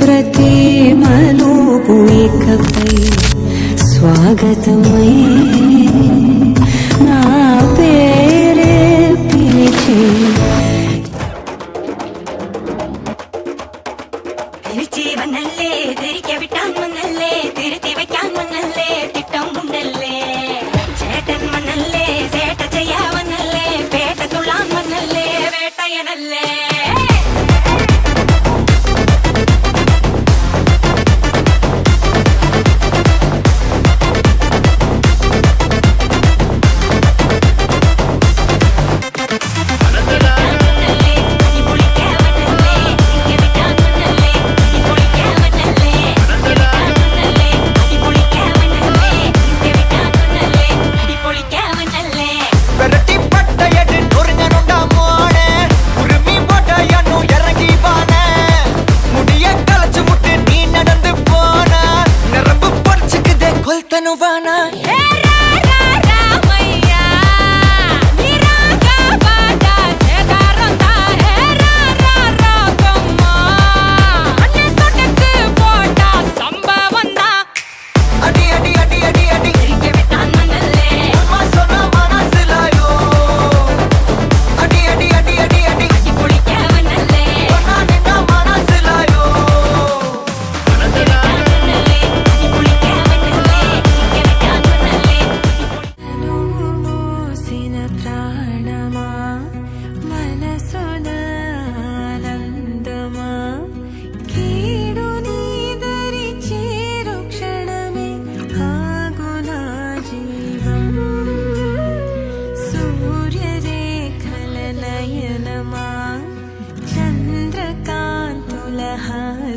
ప్రతి మలుపు ఇకపై స్వాగతమై నా పేరే పిలిచి വന്നല്ലേ തിരികെ വിട്ടാൻ വന്നല്ലേ തിരുത്തി വയ്ക്കാൻ വന്നല്ലേ തിട്ടം ഉണ്ടല്ലേ ചേട്ടൻ വന്നല്ലേ ചേട്ട ചെയ്യാ വന്നല്ലേ പേട്ട തുള്ളാൻ വന്നല്ലേ വേട്ടയനല്ലേ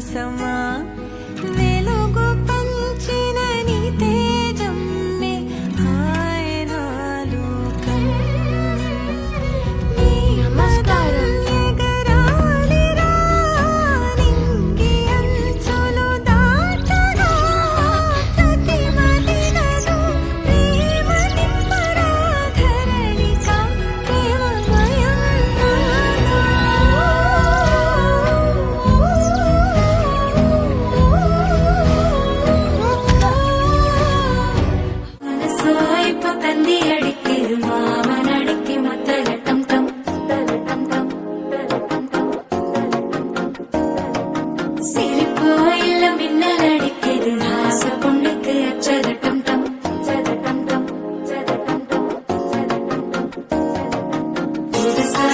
సమా వెలుగు పంచిన నీ తేజమ్మే ఆయన లోకం నీ నమస్కారం ఎగరాలిరా నింగి అంచులు దాటగా ప్రతి మదినను ప్రేమ నింపరా ధరణిక ప్రేమమయం தந்தி அடிக்குது மாமன் அடிக்கு மத்தல டம் டம் டம் டம் சிரிப்பு இல்ல மின்னல் அடிக்குது ஆசை பொண்ணுக்கு அச்சத டம் டம் டம் டம் புதுசா